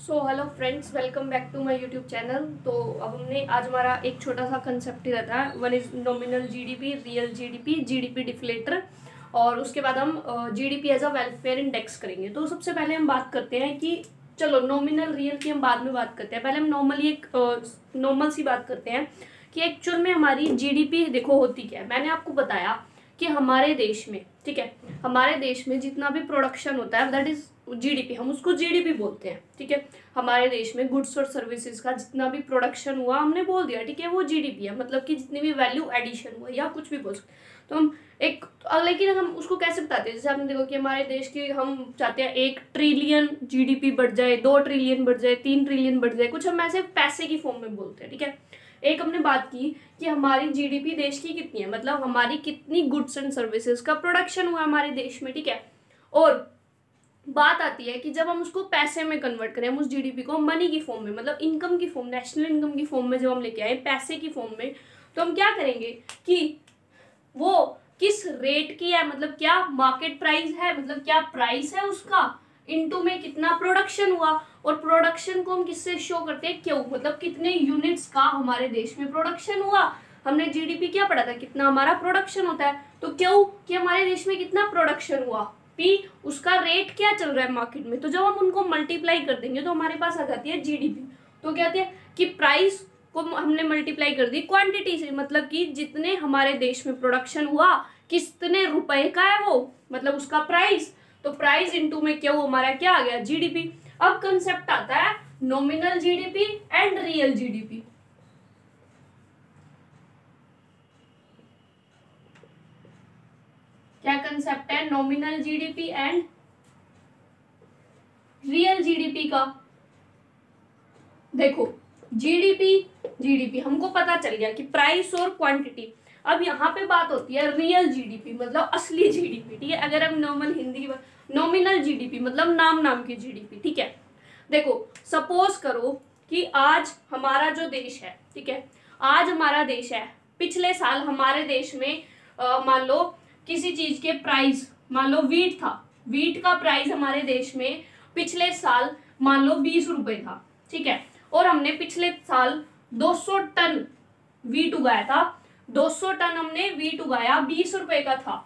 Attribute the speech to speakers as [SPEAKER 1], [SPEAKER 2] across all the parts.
[SPEAKER 1] Hello friends, welcome back to my YouTube channel. तो अब हमने आज हमारा एक छोटा सा कंसेप्ट ही रहता है। One is nominal GDP, real GDP, GDP deflator, और उसके बाद हम GDP as a welfare index करेंगे। तो सबसे पहले हम बात करते हैं कि चलो नॉमिनल रियल की हम बाद में बात करते हैं, पहले हम नॉर्मली एक नॉर्मल सी बात करते हैं कि एक्चुअल में हमारी जीडीपी देखो होती क्या है। मैंने आपको बताया कि हमारे देश में, ठीक है, हमारे देश में जितना भी प्रोडक्शन होता है दैट इज जीडीपी, हम उसको जीडीपी बोलते हैं, ठीक है। हमारे देश में गुड्स और सर्विसेज का जितना भी प्रोडक्शन हुआ हमने बोल दिया, ठीक है, वो जीडीपी है, मतलब कि जितनी भी वैल्यू एडिशन हुआ या कुछ भी बोल सकते। तो हम एक, लेकिन हम उसको कैसे बताते हैं, जैसे आपने देखो कि हमारे देश की हम चाहते हैं 1 ट्रिलियन जीडीपी बढ़ जाए, 2 ट्रिलियन बढ़ जाए, 3 ट्रिलियन बढ़ जाए, कुछ हम ऐसे पैसे की फॉर्म में बोलते हैं, ठीक है। एक हमने बात की कि हमारी जीडीपी देश की कितनी है, मतलब हमारी कितनी गुड्स एंड सर्विसेज का प्रोडक्शन हुआ हमारे देश में, ठीक है। और बात आती है कि जब हम उसको पैसे में कन्वर्ट करें, हम उस जीडीपी को मनी की फॉर्म में, मतलब इनकम की फॉर्म, नेशनल इनकम की फॉर्म में जब हम लेके आए पैसे की फॉर्म में, तो हम क्या करेंगे कि वो किस रेट की है, मतलब क्या मार्केट प्राइस है, मतलब क्या प्राइस है उसका, इनटू में कितना प्रोडक्शन हुआ, और प्रोडक्शन को हम किससे शो करते हैं, क्यों, मतलब कितने यूनिट्स का हमारे देश में प्रोडक्शन हुआ। हमने जीडीपी क्या पढ़ा था, कितना हमारा प्रोडक्शन होता है, तो क्यों कि हमारे देश में कितना प्रोडक्शन हुआ, पी उसका रेट क्या चल रहा है मार्केट में। तो जब हम उनको मल्टीप्लाई कर देंगे तो हमारे पास आ जाती है जीडीपी। तो कहते हैं कि प्राइस को हमने मल्टीप्लाई कर दी क्वांटिटी से, मतलब कि जितने हमारे देश में प्रोडक्शन हुआ कितने रुपए का है वो, मतलब उसका प्राइस, तो प्राइस इनटू में क्या, वो हमारा क्या आ गया, जीडीपी। अब कंसेप्ट आता है nominal GDP and real GDP. क्या कंसेप्ट है nominal GDP and real GDP का। देखो जीडीपी, जीडीपी हमको पता चल गया कि प्राइस और क्वांटिटी। अब यहाँ पे बात होती है रियल जीडीपी, मतलब असली जीडीपी, ठीक है। अगर हम नॉर्मल हिंदी की, नॉमिनल जीडीपी मतलब नाम नाम की जीडीपी, ठीक है। देखो सपोज करो कि आज हमारा जो देश है, ठीक है, आज हमारा देश है, पिछले साल हमारे देश में मान लो किसी चीज के प्राइस, मान लो वीट था, वीट का प्राइस हमारे देश में पिछले साल मान लो 20 रुपए था, ठीक है। और हमने पिछले साल 200 टन वीट उगाया था, 200 टन हमने वीट उगाया, 20 रुपए का था,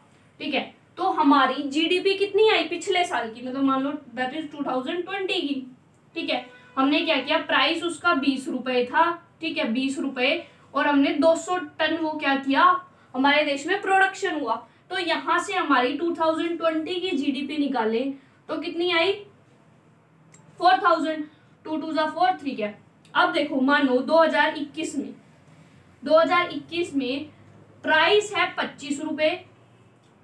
[SPEAKER 1] ठीक है। तो हमारी जीडीपी कितनी आई पिछले साल की, मतलब मान लो दैट इज 2020 की, ठीक है। हमने क्या किया, प्राइस उसका 20 रुपए था, ठीक है, 20 रुपए, और हमने 200 टन वो क्या किया, हमारे देश में प्रोडक्शन हुआ। तो यहां से हमारी 2020 की जीडीपी निकाले तो कितनी आई, 4000, 2 2 4 3 है। अब देखो मानो 2021 में, 2021 में प्राइस है 25 रुपए,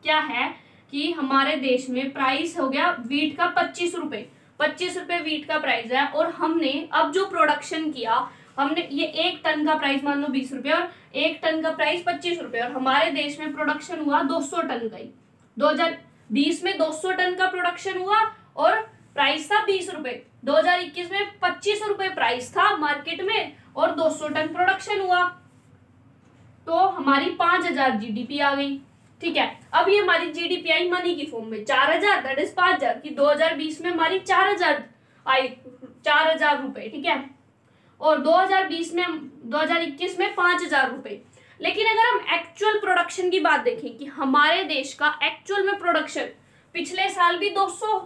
[SPEAKER 1] क्या है कि हमारे देश में प्राइस हो गया वीट का 25 रुपए, 25 रुपए वीट का प्राइस है। और हमने अब जो प्रोडक्शन किया, हमने ये 1 टन का प्राइस मान लो 20 रुपए और 1 टन का प्राइस 25 रुपए, और हमारे देश में प्रोडक्शन हुआ 200 टन का ही। 2020 में 200 टन का प्रोडक्शन हुआ और प्राइस था 20 रुपए, 2021 में 25 रुपए प्राइस था मार्केट में और 200 टन प्रोडक्शन हुआ, तो हमारी 5000 जीडीपी आ गई, ठीक है। अब ये हमारी जीडीपी आई मनी की फॉर्म में 4000, दैट इज 5000 की 2020 में हमारी 4000 आई, 4000 रुपए, ठीक है। और 2020 में, 2021 में 5000 रुपए। लेकिन अगर हम एक्चुअल प्रोडक्शन की बात देखें कि हमारे देश का एक्चुअल में प्रोडक्शन, पिछले साल भी 200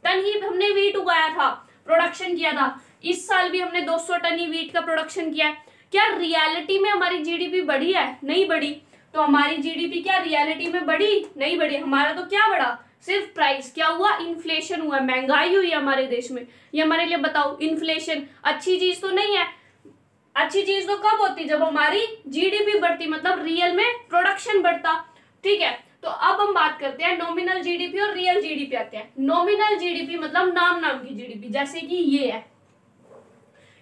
[SPEAKER 1] टन ही हमने वीट उगाया था, प्रोडक्शन किया था, इस साल भी हमने 200 टन ही वीट का प्रोडक्शन किया है। क्या रियलिटी में हमारी जीडीपी बढ़ी है, नहीं बढ़ी। तो हमारी जीडीपी क्या रियलिटी में बढ़ी, नहीं बढ़ी। हमारा तो क्या बढ़ा, सिर्फ प्राइस, क्या हुआ, इन्फ्लेशन हुआ, महंगाई हुई है हमारे देश में। ये हमारे लिए बताओ, इन्फ्लेशन अच्छी चीज तो नहीं है। अच्छी चीज तो कब होती, जब हमारी जीडीपी बढ़ती, मतलब रियल में प्रोडक्शन बढ़ता, ठीक है। तो अब हम बात करते हैं नॉमिनल जीडीपी और रियल जीडीपी आते हैं। नॉमिनल जीडीपी मतलब नाम नाम की जीडीपी, जैसे कि ये है,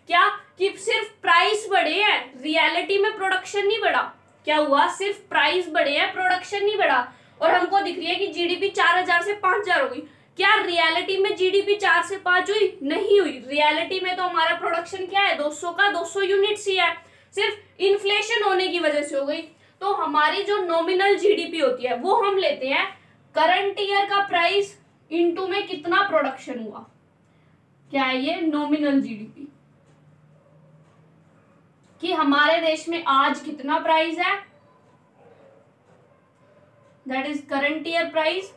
[SPEAKER 1] क्या कि सिर्फ प्राइस बढ़े हैं, रियलिटी में प्रोडक्शन नहीं बढ़ा। क्या हुआ, सिर्फ प्राइस बढ़े हैं, प्रोडक्शन नहीं बढ़ा। और हमको दिख रही है कि जीडीपी 4000 से 5000 हो गई। क्या रियलिटी में जीडीपी 4 से 5 हुई, नहीं हुई। रियलिटी में तो हमारा प्रोडक्शन क्या है, 200 का 200 यूनिट्स ही है, सिर्फ इन्फ्लेशन होने की वजह से हो गई। तो हमारी जो नॉमिनल जीडीपी होती है वो हम लेते हैं करंट ईयर का प्राइस इनटू में कितना प्रोडक्शन हुआ, क्या है ये, नॉमिनल जीडीपी, कि हमारे देश में आज कितना प्राइस है, that is current year price.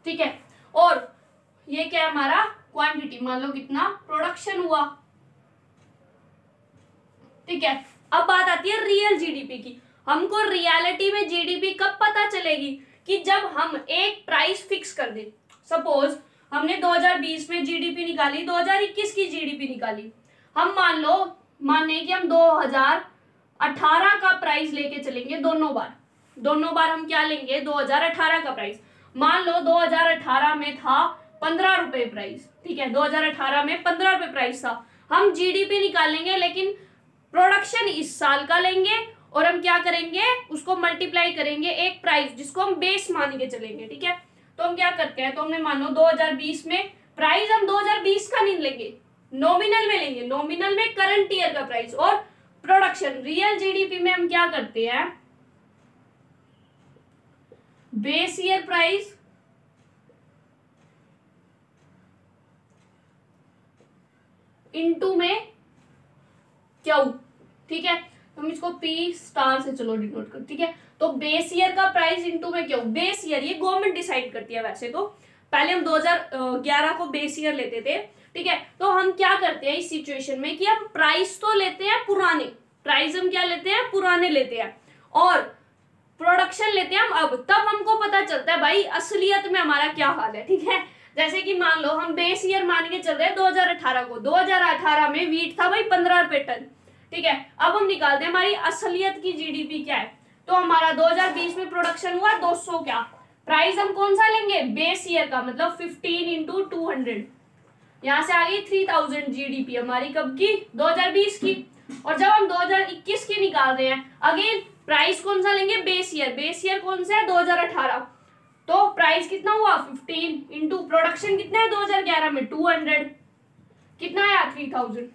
[SPEAKER 1] ठीक है, और ये क्या है हमारा क्वांटिटी, मान लो कितना प्रोडक्शन हुआ। ठीक है, अब बात आती है रियल जीडीपी की। हमको रियलिटी में जीडीपी कब पता चलेगी, कि जब हम एक प्राइस फिक्स कर दें। सपोज हमने 2020 में जीडीपी निकाली, 2021 की जीडीपी निकाली, हम माने कि हम 2018 का प्राइस लेके चलेंगे, दोनों बार हम क्या लेंगे, 2018 का प्राइस। मान लो 2018 में था 15 रुपए प्राइस। ठीक है, 2018 में 15 रुपए प्राइस था। हम जीडीपी निकालेंगे लेकिन प्रोडक्शन इस साल का लेंगे और हम क्या करेंगे, उसको मल्टीप्लाई करेंगे एक प्राइस जिसको हम बेस मान के चलेंगे। ठीक है, तो हम क्या करते हैं, तो हमने मान लो 2020 में प्राइस हम 2020 का नहीं लेंगे, नॉमिनल में लेंगे, नॉमिनल में करंट ईयर का प्राइस। और प्रोडक्शन रियल जीडीपी में हम क्या करते हैं, बेस ईयर प्राइस इनटू में क्यू। ठीक है, हम इसको पी स्टार से चलो डिनोट कर। ठीक है, तो बेस ईयर का प्राइस इनटू में क्यू। बेस ईयर ये गवर्नमेंट डिसाइड करती है, वैसे तो पहले हम 2011 को बेस ईयर लेते थे। ठीक है, तो हम क्या करते हैं इस सिचुएशन में कि हम प्राइस तो लेते हैं पुराने, प्राइस हम क्या लेते हैं, पुराने लेते हैं, और प्रोडक्शन लेते हैं हम अब। तब हमको पता चलता है भाई असलियत में हमारा क्या हाल है। ठीक है, जैसे कि मान लो हम बेस ईयर मान के चल रहे हैं 2018 को, 2018 में वीट था भाई 15 रुपए टन। ठीक है, अब हम निकालते हैं हमारी असलियत की जीडीपी क्या है, तो हमारा 2020 में प्रोडक्शन हुआ 200 क्या, प्राइस हम कौन सा लेंगे, बेस ईयर का, मतलब 15 इंटू 200, यहाँ से आ गई 3000 जीडीपी हमारी कब की, 2020 की। और जब हम 2021 की निकाल रहे हैं, अगेन प्राइस कौन सा लेंगे, बेस ईयर, बेस ईयर कौन सा है 2018, तो प्राइस कितना हुआ 15 इंटू प्रोडक्शन कितना है 2011 में 200, कितना आया 3000।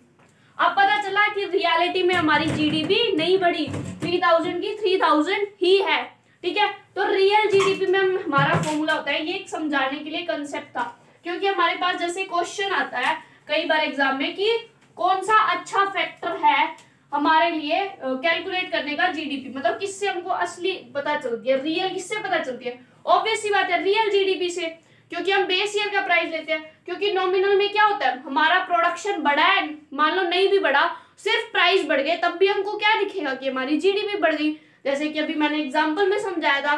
[SPEAKER 1] अब पता चला कि रियलिटी में हमारी जीडीपी नहीं बढ़ी, 3000 की 3000 ही है। ठीक है, तो रियल जीडीपी में हमारा फॉर्मूला होता है, ये समझाने के लिए कंसेप्ट था, क्योंकि हमारे पास जैसे क्वेश्चन आता है कई बार एग्जाम में कि कौन सा अच्छा फैक्टर है हमारे लिए कैलकुलेट करने का जीडीपी, मतलब किससे हमको असली पता चलती है, रियल किससे पता चलती है, ऑब्वियस सी बात है रियल जीडीपी से, क्योंकि हम बेस ईयर का प्राइस लेते हैं। क्योंकि नॉमिनल में क्या होता है, हमारा प्रोडक्शन बढ़ा है, मान लो नहीं भी बढ़ा, सिर्फ प्राइस बढ़ गए, तब भी हमको क्या दिखेगा कि हमारी जीडीपी बढ़ गई, जैसे कि अभी मैंने एग्जांपल में समझाया था।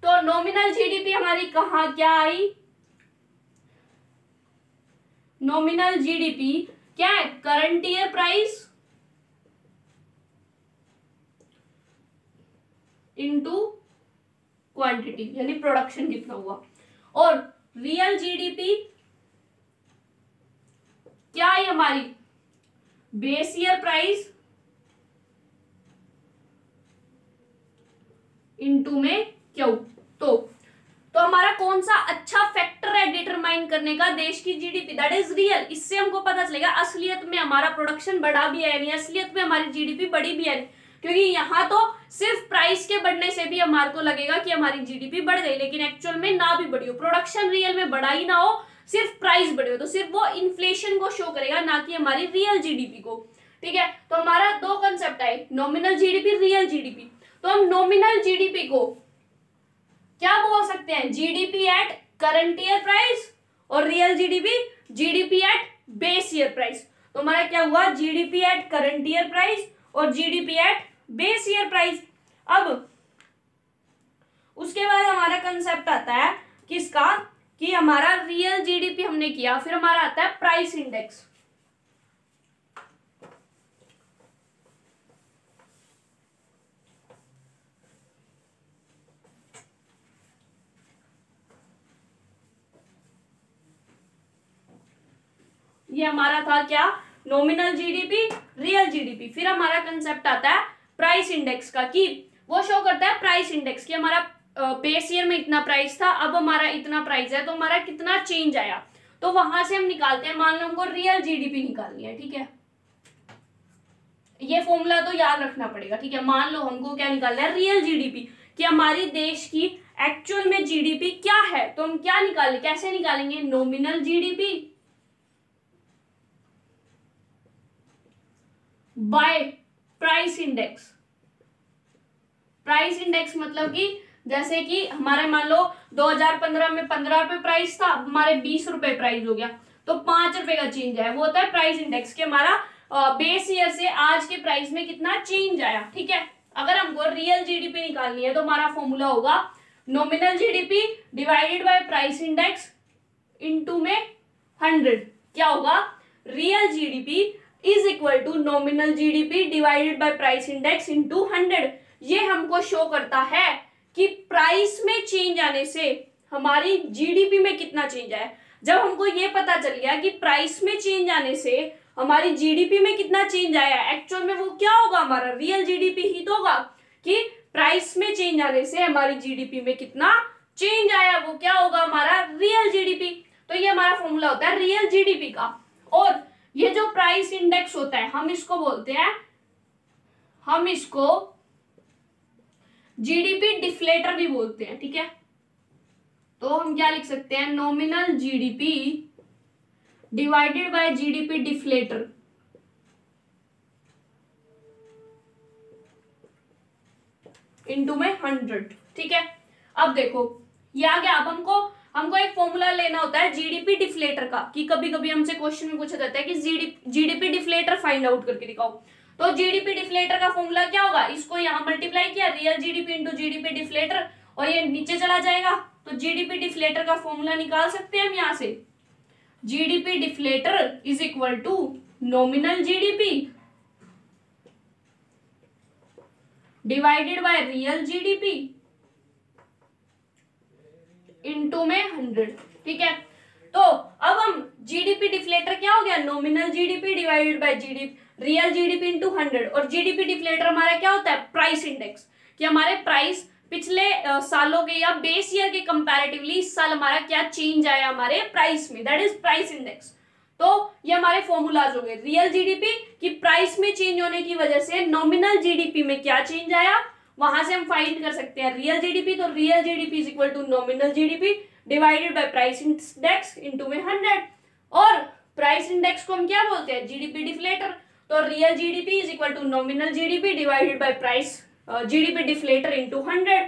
[SPEAKER 1] तो नॉमिनल जीडीपी हमारी कहाँ क्या आई, नॉमिनल जीडीपी क्या है, current year price into quantity, यानी प्रोडक्शन कितना हुआ। और रियल जीडीपी क्या है हमारी, बेस ईयर प्राइस इनटू में क्यू। तो हमारा कौन सा अच्छा फैक्टर है डिटरमाइन करने का देश की जीडीपी, दैट इज रियल। इससे हमको पता चलेगा असलियत में हमारा प्रोडक्शन बढ़ा भी है नहीं, असलियत में हमारी जीडीपी बढ़ी भी है नहीं, क्योंकि यहाँ तो सिर्फ प्राइस के बढ़ने से भी हमारे को लगेगा कि हमारी जीडीपी बढ़ गई, लेकिन एक्चुअल में ना भी बढ़ी हो, प्रोडक्शन रियल में बढ़ा ही ना हो, सिर्फ प्राइस बढ़े हो, तो सिर्फ वो इन्फ्लेशन को शो करेगा, ना कि हमारी रियल जीडीपी को। ठीक है, तो हमारा दो कंसेप्ट है, नॉमिनल जीडीपी, रियल जीडीपी। तो हम नॉमिनल जीडीपी को क्या बोल सकते हैं, GDP at current year price, और real GDP GDP at base year price. तो हमारा क्या हुआ, GDP at current year price और GDP at base year price. अब उसके बाद हमारा कंसेप्ट आता है किसका, कि हमारा रियल जीडीपी हमने किया, फिर हमारा आता है प्राइस इंडेक्स। ये हमारा था क्या, नॉमिनल जीडीपी, रियल जीडीपी। फिर हमारा कंसेप्ट आता है प्राइस इंडेक्स का, कि वो शो करता है प्राइस इंडेक्स, कि हमारा बेस ईयर में इतना प्राइस था, अब हमारा इतना प्राइस है, तो हमारा कितना चेंज आया, तो वहां से हम निकालते हैं। मान लो हमको रियल जीडीपी निकालनी है, ठीक है, ये फॉर्मूला तो याद रखना पड़ेगा। ठीक है, मान लो हमको क्या निकालना है, रियल जीडीपी, कि हमारी देश की एक्चुअल में जीडीपी क्या है, तो हम क्या निकालें, कैसे निकालेंगे, nominal GDP bye price index. Price index मतलब कि जैसे कि हमारे मान लो 2015 में 15 रुपए प्राइस था, अब हमारे 20 रुपए प्राइस हो गया, तो 5 रुपए का चेंज है, वो होता है प्राइस इंडेक्स, कि हमारा बेस ईयर से आज के प्राइस में कितना चेंज आया। ठीक है, अगर हमको रियल जीडीपी निकालनी है तो हमारा फॉर्मूला होगा nominal GDP divided by price index into में 100। क्या होगा, real GDP is equal to nominal GDP divided by price index into 100। ये हमको शो करता है कि प्राइस में चेंज आने से हमारी जीडीपी में कितना चेंज आया। जब हमको ये पता चल गया कि प्राइस में चेंज आने से हमारी जीडीपी में कितना चेंज आया, एक्चुअल में वो क्या होगा, हमारा रियल जीडीपी ही तो होगा, कि प्राइस में चेंज आने से हमारी जीडीपी में कितना चेंज आया, वो क्या होगा, हमारा रियल जीडीपी। तो ये हमारा फॉर्मूला होता है रियल जीडीपी का। और ये जो प्राइस इंडेक्स होता है हम इसको बोलते हैं, हम इसको जीडीपी डिफ्लेटर भी बोलते हैं। ठीक है, तो हम क्या लिख सकते हैं, nominal GDP divided bye GDP deflator into में 100। ठीक है, अब देखो ये आ गया। अब हमको एक फॉर्मूला लेना होता है जीडीपी डिफ्लेटर का, कि कभी कभी हमसे क्वेश्चन में पूछा जाता है कि जीडीपी डिफ्लेटर फाइंड आउट करके दिखाओ। तो जीडीपी डिफ्लेटर का फॉर्मूला क्या होगा, इसको यहाँ मल्टीप्लाई किया real GDP into GDP deflator, और ये नीचे चला जाएगा, तो जीडीपी डिफ्लेटर का फॉर्मूला निकाल सकते हैं हम यहाँ से। GDP deflator is equal to nominal GDP divided by real GDP into में 100। ठीक है, तो अब हम जीडीपी डिफ्लेटर क्या हो गया, nominal GDP divided bye GDP real GDP into 100। और जीडीपी डिफ्लेटर हमारा क्या होता है, प्राइस इंडेक्स, कि हमारे प्राइस पिछले सालों के या बेस ईयर के कंपैरेटिवली इस साल हमारा क्या चेंज आया हमारे प्राइस में, दैट इज प्राइस इंडेक्स। तो ये हमारे फॉर्मूलाज हो गए, रियल जीडीपी की प्राइस में चेंज होने की वजह से नॉमिनल जीडीपी में क्या चेंज आया, वहां से हम फाइंड कर सकते हैं रियल जीडीपी। तो real GDP is equal to nominal GDP divided by price index into में 100। और प्राइस इंडेक्स को हम क्या बोलते हैं, जीडीपी डिफ्लेटर। तो real GDP is equal to nominal GDP divided by price GDP deflator into 100।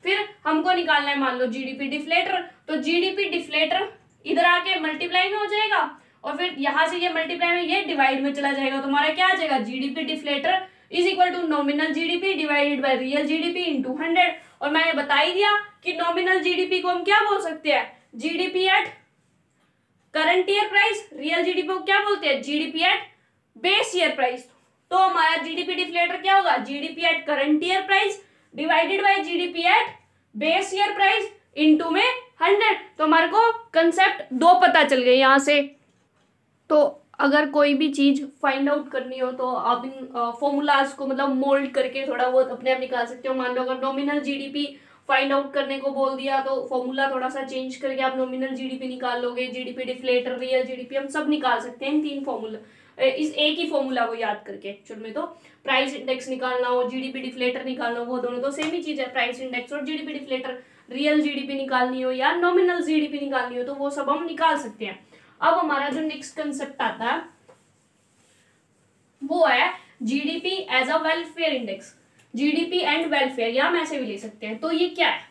[SPEAKER 1] फिर हमको निकालना है मान लो जीडीपी डिफ्लेटर, तो जीडीपी डिफ्लेटर इधर आके मल्टीप्लाई में हो जाएगा, और फिर यहां से ये मल्टीप्लाई में ये डिवाइड में चला जाएगा, तो हमारा क्या आ जाएगा, GDP deflator is equal to nominal GDP divided by real GDP into 100। और मैंने बता ही दिया कि नॉमिनल जीडीपी को हम क्या बोल सकते हैं, GDP at current year price. Real GDP को क्या बोलते हैं, GDP at base year price. तो हमारा जीडीपी डिफ्लेटर क्या होगा, GDP at current year price divided by GDP at base year price into में 100। तो हमारे को कंसेप्ट दो पता चल गए यहाँ से। तो अगर कोई भी चीज फाइंड आउट करनी हो तो आप इन फॉर्मूलाज को मतलब मोल्ड करके थोड़ा बहुत अपने आप निकाल सकते हो। मान लो अगर नॉमिनल जीडीपी फाइंड आउट करने को बोल दिया तो फॉर्मूला थोड़ा सा चेंज करके आप नॉमिनल जीडीपी निकाल लोगे, जीडीपी डिफ्लेटर, रियल जीडीपी, हम सब निकाल सकते हैं इन तीन फॉर्मूला, इस एक ही फॉर्मूला को याद करके। एक्चुअल में तो प्राइस इंडेक्स निकालना हो, जीडीपी डिफ्लेटर निकालना हो, वो दोनों तो सेम ही चीज है, प्राइस इंडेक्स और जीडीपी डिफ्लेटर। रियल जीडीपी निकालनी हो या नॉमिनल जीडीपी निकालनी हो तो वो सब हम निकाल सकते हैं। अब हमारा जो नेक्स्ट कंसेप्ट आता है वो है GDP as a welfare index, GDP and welfare, या हम ऐसे भी ले सकते हैं। तो ये क्या है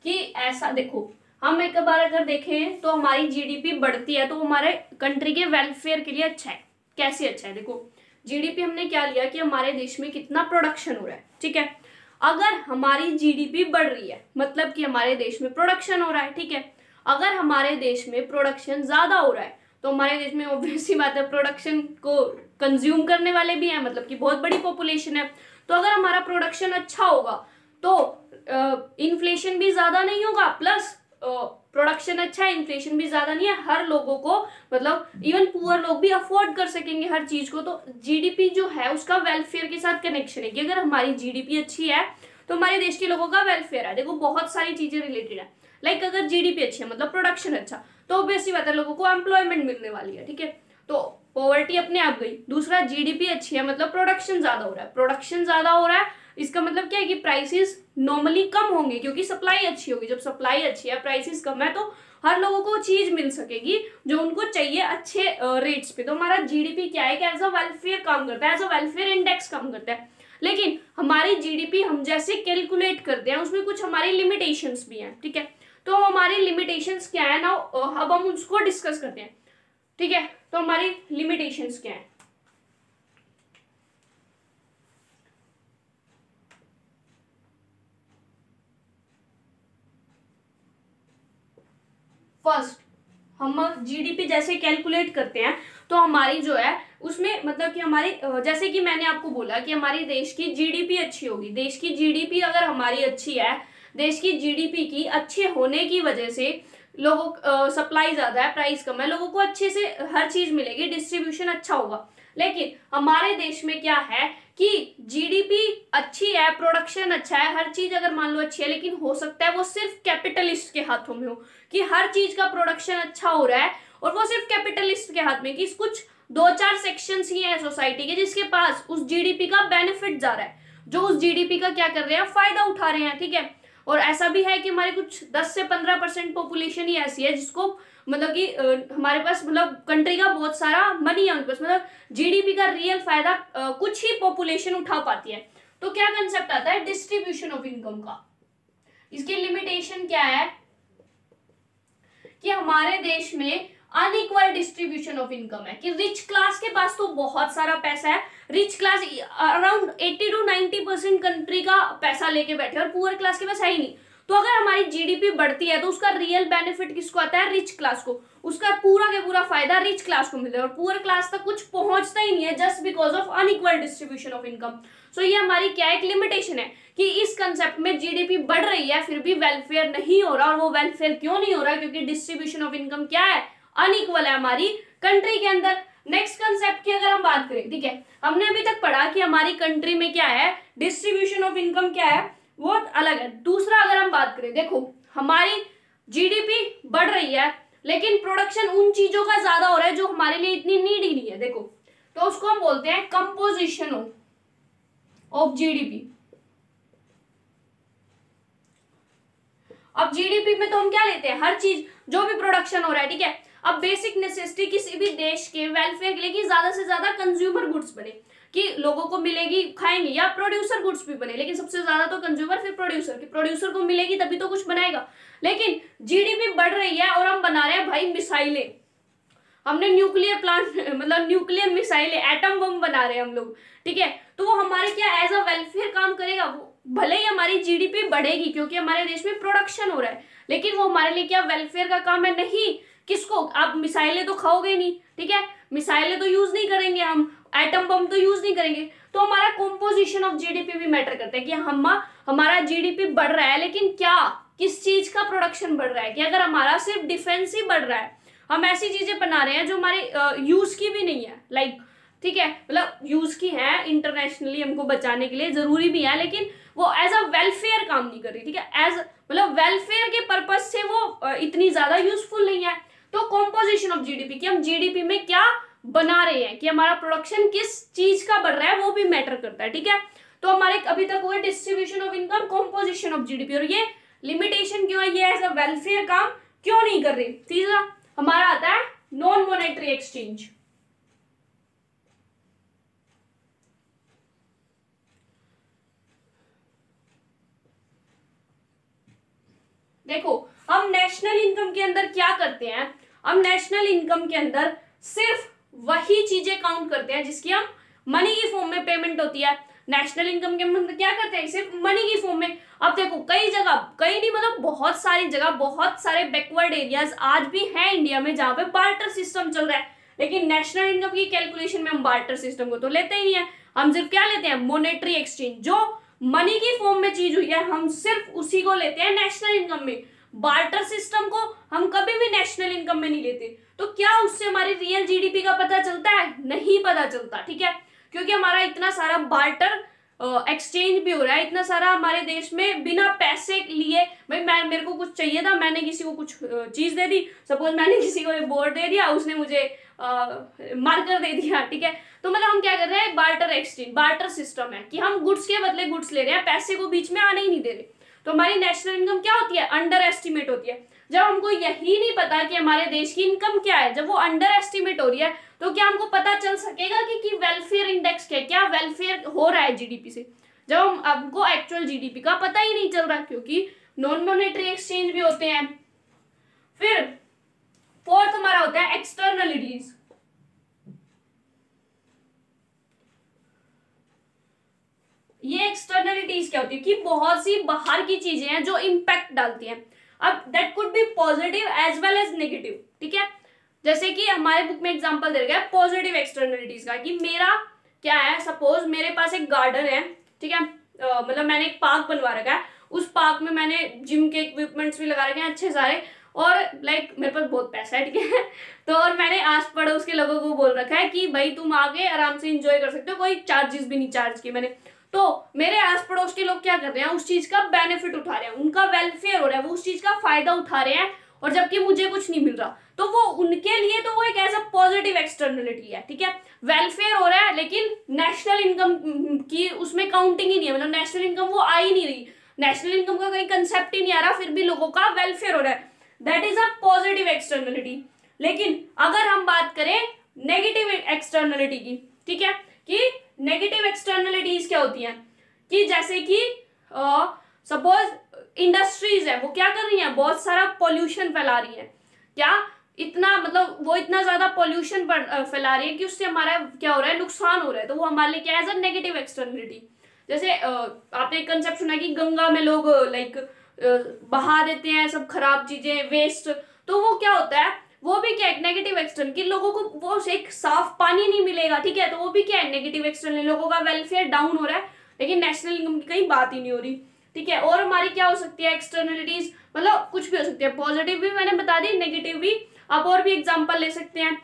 [SPEAKER 1] कि ऐसा देखो, हम एक बार अगर देखें तो हमारी जीडीपी बढ़ती है तो हमारे कंट्री के वेलफेयर के लिए अच्छा है। कैसे अच्छा है, देखो जीडीपी हमने क्या लिया कि हमारे देश में कितना प्रोडक्शन हो रहा है। ठीक है, अगर हमारी जीडीपी बढ़ रही है मतलब कि हमारे देश में प्रोडक्शन हो रहा है। ठीक है, अगर हमारे देश में प्रोडक्शन ज्यादा हो रहा है तो हमारे देश में ऑब्वियस सी बात है प्रोडक्शन को कंज्यूम करने वाले भी हैं, मतलब कि बहुत बड़ी पॉपुलेशन है। तो अगर हमारा प्रोडक्शन अच्छा होगा तो इन्फ्लेशन भी ज्यादा नहीं होगा, प्लस प्रोडक्शन अच्छा है, इन्फ्लेशन भी ज्यादा नहीं है, हर लोगों को मतलब इवन पुअर लोग भी अफोर्ड कर सकेंगे हर चीज को। तो जीडीपी जो है उसका वेलफेयर के साथ कनेक्शन है कि अगर हमारी जीडीपी अच्छी है तो हमारे देश के लोगों का वेलफेयर है। देखो बहुत सारी चीजें रिलेटेड है, लाइक अगर जीडीपी अच्छी है मतलब प्रोडक्शन अच्छा, तो ऑब्वियसली बात है लोगों को एम्प्लॉयमेंट मिलने वाली है। ठीक है, तो पॉवर्टी अपने आप गई। दूसरा जीडीपी अच्छी है मतलब प्रोडक्शन ज्यादा हो रहा है, प्रोडक्शन ज्यादा हो रहा है इसका मतलब क्या है कि प्राइसेस नॉर्मली कम होंगे क्योंकि सप्लाई अच्छी होगी। जब सप्लाई अच्छी है, प्राइसेस कम है, तो हर लोगों को चीज मिल सकेगी जो उनको चाहिए अच्छे रेट्स पे। तो हमारा जीडीपी क्या है कि एज अ वेलफेयर काम करता है, एज अ वेलफेयर इंडेक्स काम करता है। लेकिन हमारी जीडीपी हम जैसे कैलकुलेट करते हैं उसमें कुछ हमारी लिमिटेशंस भी हैं, ठीक है। तो हमारी लिमिटेशंस क्या है ना, अब हम उसको डिस्कस करते हैं, ठीक है। तो हमारी लिमिटेशंस क्या है? फर्स्ट, हम जीडीपी जैसे कैलकुलेट करते हैं तो हमारी जो है उसमें मतलब कि हमारी जैसे कि मैंने आपको बोला कि हमारी देश की जीडीपी अच्छी होगी। देश की जीडीपी अगर हमारी अच्छी है, देश की जीडीपी की अच्छे होने की वजह से लोगों सप्लाई ज्यादा है, प्राइस कम है, लोगों को अच्छे से हर चीज मिलेगी, डिस्ट्रीब्यूशन अच्छा होगा। लेकिन हमारे देश में क्या है कि जीडीपी अच्छी है, प्रोडक्शन अच्छा है, हर चीज अगर मान लो अच्छी है, लेकिन हो सकता है वो सिर्फ कैपिटलिस्ट के हाथों में हो कि हर चीज का प्रोडक्शन अच्छा हो रहा है और वो सिर्फ कैपिटलिस्ट के हाथ में, कि कुछ 2-4 सेक्शंस ही है सोसाइटी के जिसके पास उस जीडीपी का बेनिफिट जा रहा है, जो उस जीडीपी का क्या कर रहे हैं, फायदा उठा रहे हैं, ठीक है। और ऐसा भी है कि हमारे कुछ 10 से 15% पॉपुलेशन ही ऐसी है जिसको मतलब कि हमारे पास मतलब कंट्री का बहुत सारा मनी है उनके पास, मतलब जीडीपी का रियल फायदा कुछ ही पॉपुलेशन उठा पाती है। तो क्या कंसेप्ट आता है डिस्ट्रीब्यूशन ऑफ इनकम का। इसकी लिमिटेशन क्या है कि हमारे देश में अनइक्वल डिस्ट्रीब्यूशन ऑफ इनकम है, कि रिच क्लास के पास तो बहुत सारा पैसा है, rich class around 80 to 90% country का पैसा लेके बैठे और पुअर क्लास के पास है ही नहीं। तो अगर हमारी जीडीपी बढ़ती है तो उसका रियल बेनिफिट किसको आता है, रिच क्लास को, उसका पूरा के पूरा फायदा रिच क्लास को मिलता है और पुअर क्लास तक कुछ पहुंचता ही नहीं है just because of unequal distribution of income. So ये हमारी क्या एक लिमिटेशन है कि इस कंसेप्ट में जीडीपी बढ़ रही है फिर भी वेलफेयर नहीं हो रहा। और वो वेलफेयर क्यों नहीं हो रहा, क्योंकि डिस्ट्रीब्यूशन ऑफ इनकम क्या है, अनइक्वल है हमारी कंट्री के अंदर। नेक्स्ट कंसेप्ट की अगर हम बात करें, ठीक है, हमने अभी तक पढ़ा कि हमारी कंट्री में क्या है, डिस्ट्रीब्यूशन ऑफ इनकम क्या है, वो अलग है। दूसरा अगर हम बात करें, देखो हमारी जीडीपी बढ़ रही है लेकिन प्रोडक्शन उन चीजों का ज्यादा हो रहा है जो हमारे लिए इतनी नीड ही नहीं है, देखो, तो उसको हम बोलते हैं कंपोजिशन ऑफ जीडीपी। अब जीडीपी में तो हम क्या लेते हैं, हर चीज जो भी प्रोडक्शन हो रहा है, ठीक है। अब बेसिक नेसेसिटी किसी भी देश के वेलफेयर के लिए कि ज्यादा से ज्यादा कंज्यूमर गुड्स बने, कि लोगों को मिलेगी खाएंगे, या प्रोड्यूसर गुड्स भी बने, लेकिन सबसे ज्यादा तो कंज्यूमर फिर प्रोड्यूसर, कि प्रोड्यूसर को मिलेगी तभी तो कुछ बनाएगा। लेकिन जीडीपी बढ़ रही है और हम बना रहे हैं भाई मिसाइलें, हमने न्यूक्लियर प्लांट मतलब न्यूक्लियर मिसाइलें, एटम बम बना रहे हैं हम लोग, ठीक है। तो वो हमारे क्या एज अ वेलफेयर काम करेगा, वो भले ही हमारी जीडीपी बढ़ेगी क्योंकि हमारे देश में प्रोडक्शन हो रहा है, लेकिन वो हमारे लिए क्या वेलफेयर का काम है, नहीं। किसको, आप मिसाइलें तो खाओगे नहीं, ठीक है, मिसाइलें तो यूज नहीं करेंगे हम, एटम बम तो यूज नहीं करेंगे। तो हमारा कॉम्पोजिशन ऑफ जीडीपी भी मैटर करता है कि हमारा जीडीपी बढ़ रहा है लेकिन क्या, किस चीज का प्रोडक्शन बढ़ रहा है, कि अगर हमारा सिर्फ डिफेंस ही बढ़ रहा है, हम ऐसी चीजें बना रहे हैं जो हमारे यूज की भी नहीं है, लाइक, ठीक है, मतलब यूज की है इंटरनेशनली हमको बचाने के लिए जरूरी भी है, लेकिन वो एज अ वेलफेयर काम नहीं कर रही, ठीक है, एज मतलब वेलफेयर के पर्पज से वो इतनी ज्यादा यूजफुल नहीं है। तो कॉम्पोजिशन ऑफ जीडीपी, कि हम जीडीपी में क्या बना रहे हैं, कि हमारा प्रोडक्शन किस चीज का बढ़ रहा है, वो भी मैटर करता है, ठीक है। तो हमारे अभी तक हुए distribution of income, composition of GDP, और ये लिमिटेशन क्यों है, ये एज अ वेलफेयर काम क्यों नहीं कर रही। तीसरा हमारा आता है नॉन मॉनेटरी एक्सचेंज। देखो हम नेशनल इनकम के अंदर क्या करते हैं, हम नेशनल इनकम के अंदर सिर्फ वही चीजें काउंट करते हैं जिसकी हम मनी की फॉर्म में पेमेंट होती है। नेशनल इनकम के अंदर क्या करते हैं, सिर्फ मनी की फॉर्म में। अब देखो कई जगह, कई नहीं मतलब बहुत सारी जगह, बहुत सारे बैकवर्ड एरियाज आज भी हैं इंडिया में जहां पे बार्टर सिस्टम चल रहा है, लेकिन नेशनल इनकम की कैलकुलेशन में हम बार्टर सिस्टम को तो लेते ही नहीं है। हम सिर्फ क्या लेते हैं, मॉनेटरी एक्सचेंज, जो मनी की फॉर्म में चीज हुई है हम सिर्फ उसी को लेते हैं नेशनल इनकम में। बार्टर सिस्टम को हम कभी भी नेशनल इनकम में नहीं लेते। तो क्या उससे हमारी रियल जीडीपी का पता चलता है, नहीं पता चलता, ठीक है, क्योंकि हमारा इतना सारा बार्टर एक्सचेंज भी हो रहा है, इतना सारा हमारे देश में बिना पैसे लिए, भाई मेरे को कुछ चाहिए था, मैंने किसी को कुछ चीज दे दी, सपोज मैंने किसी को बोर्ड दे दिया, उसने मुझे मार्कर दे दिया, ठीक है। तो मतलब हम क्या कर रहे हैं, बार्टर एक्सचेंज, बार्टर सिस्टम है कि हम गुड्स के बदले गुड्स ले रहे हैं, पैसे को बीच में आने ही नहीं दे रहे। तो हमारी नेशनल इनकम क्या होती है, अंडर एस्टिमेट होती है। जब हमको यही नहीं पता कि हमारे देश की इनकम क्या है, जब वो अंडर एस्टिमेट हो रही है, तो क्या हमको पता चल सकेगा कि वेलफेयर इंडेक्स क्या वेलफेयर हो रहा है जीडीपी से, जब हमको एक्चुअल जीडीपी का पता ही नहीं चल रहा, क्योंकि नॉन मॉनेटरी एक्सचेंज भी होते हैं। फिर फोर्थ हमारा होता है एक्सटर्नलिटीज। ये एक्सटर्नलिटीज क्या होती है कि बहुत सी बाहर की चीजें हैं जो इम्पैक्ट डालती हैं। अब that could be positive as well as negative, ठीक है। जैसे कि हमारे बुक में एग्जांपल दे रखा है पॉजिटिव एक्सटर्नलिटीज का, कि मेरा क्या है, सपोज मेरे पास एक गार्डन है, ठीक है, मतलब मैंने एक पार्क बनवा रखा है, उस पार्क में मैंने जिम के इक्विपमेंट्स भी लगा रखे हैं अच्छे सारे, और लाइक मेरे पास बहुत पैसा है, ठीक है। तो और मैंने आस पड़ोस के लोगों को बोल रखा है कि भाई तुम आके आराम से एंजॉय कर सकते हो, कोई चार्जेस भी नहीं चार्ज किए मैंने। तो मेरे आस पड़ोस के लोग क्या कर रहे हैं, उस चीज का बेनिफिट उठा रहे हैं, उनका वेलफेयर हो रहा है, वो उस चीज का फायदा उठा रहे हैं, और जबकि मुझे कुछ नहीं मिल रहा, तो वो उनके लिए तो वो एक ऐसा पॉजिटिव एक्सटर्नलिटी है, ठीक है। वेलफेयर हो रहा है लेकिन नेशनल इनकम की उसमें काउंटिंग ही नहीं है, मतलब नेशनल इनकम वो आ ही नहीं रही, नेशनल इनकम का कहीं कंसेप्ट ही नहीं आ रहा, फिर भी लोगों का वेलफेयर हो रहा है, that is a positive externality. लेकिन अगर हम बात करें नेगेटिव एक्सटर्नलिटी की, ठीक है, कि नेगेटिव एक्सटर्नलिटीज क्या होती हैं, कि जैसे कि सपोज इंडस्ट्रीज है, वो क्या कर रही हैं, बहुत सारा पॉल्यूशन फैला रही है, क्या इतना मतलब वो इतना ज्यादा पॉल्यूशन फैला रही है कि उससे हमारा क्या हो रहा है, नुकसान हो रहा है, तो वो हमारे लिए क्या है, नेगेटिव एक्सटर्नलिटी। जैसे आपने एक कंसेप्ट सुना कि गंगा में लोग लाइक बहा देते हैं सब खराब चीजें, वेस्ट, तो वो क्या होता है, वो भी क्या है नेगेटिव एक्सटर्न, कि लोगों को वो एक साफ पानी नहीं मिलेगा, ठीक है, तो वो भी क्या है नेगेटिव एक्सटर्न, लोगों का वेलफेयर डाउन हो रहा है, लेकिन नेशनल इनकम की कहीं बात ही नहीं हो रही, ठीक है। और हमारी क्या हो सकती है एक्सटर्नलिटीज, मतलब कुछ भी हो सकती है, पॉजिटिव भी मैंने बता दी, नेगेटिव भी। आप और भी एग्जांपल ले सकते हैं,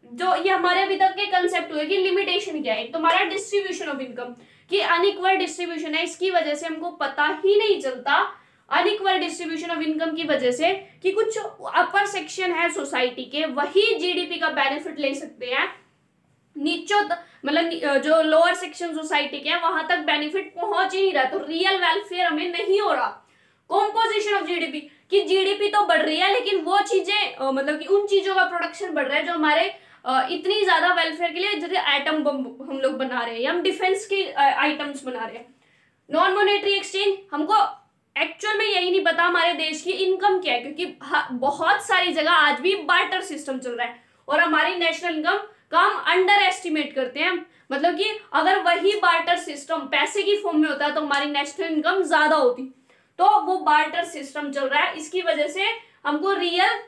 [SPEAKER 1] जो ये हमारे अभी तक के कंसेप्ट हुए कि लिमिटेशन क्या है, तो हमारा डिस्ट्रीब्यूशन ऑफ इनकम की अनइक्वल डिस्ट्रीब्यूशन है, इसकी वजह से हमको पता ही नहीं चलता, अनइक्वल डिस्ट्रीब्यूशन ऑफ इनकम की वजह से, कि कुछ अपर सेक्शन है सोसाइटी के वही जीडीपी का बेनिफिट ले सकते हैं, नीचो मतलब जो लोअर सेक्शन सोसाइटी के है वहां तक बेनिफिट पहुंच ही नहीं रहा, तो रियल वेलफेयर हमें नहीं हो रहा। कॉम्पोजिशन ऑफ जीडीपी, कि जीडीपी तो बढ़ रही है लेकिन वो चीजें मतलब कि उन चीजों का प्रोडक्शन बढ़ रहा है जो हमारे इतनी ज्यादा वेलफेयर के लिए, जैसे एटम बम हम लोग बना रहे हैं या हम डिफेंस के आइटम्स बना रहे हैं। नॉन मॉनेटरी एक्सचेंज, हमको एक्चुअल में यही नहीं पता हमारे देश की इनकम क्या है, क्योंकि बहुत सारी जगह आज भी बार्टर सिस्टम चल रहा है, और हमारी नेशनल इनकम का हम अंडर एस्टिमेट करते हैं, मतलब कि अगर वही बार्टर सिस्टम पैसे की फॉर्म में होता है तो हमारी नेशनल इनकम ज्यादा होती, तो वो बार्टर सिस्टम चल रहा है, इसकी वजह से हमको रियल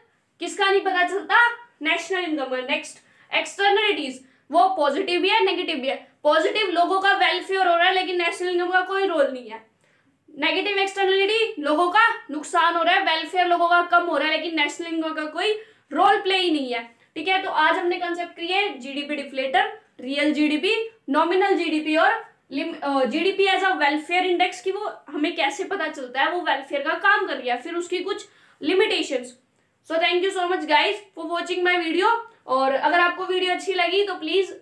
[SPEAKER 1] किसका नहीं पता चलता, नेशनल इनकम। नेक्स्ट एक्सटर्नलिटीज, वो पॉजिटिव भी है नेगेटिव भी है, पॉजिटिव लोगों का वेलफेयर हो रहा है लेकिन नेशनल इनकम का कोई रोल नहीं है, नेगेटिव एक्सटर्नलिटी लोगों का नुकसान हो रहा है, वेलफेयर लोगों का कम हो रहा है, लेकिन नेशनल इनकम का कोई रोल प्ले ही नहीं है, ठीक है। तो आज हमने कंसेप्ट किए GDP deflator, real GDP, nominal GDP और GDP as a welfare index, की वो हमें कैसे पता चलता है वो वेलफेयर का काम कर रही है, फिर उसकी कुछ limitations. So thank you so much guys for watching my video, और अगर आपको वीडियो अच्छी लगी तो प्लीज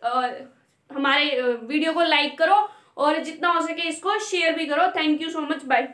[SPEAKER 1] हमारे वीडियो को लाइक करो और जितना हो सके इसको शेयर भी करो। Thank you so much, bye.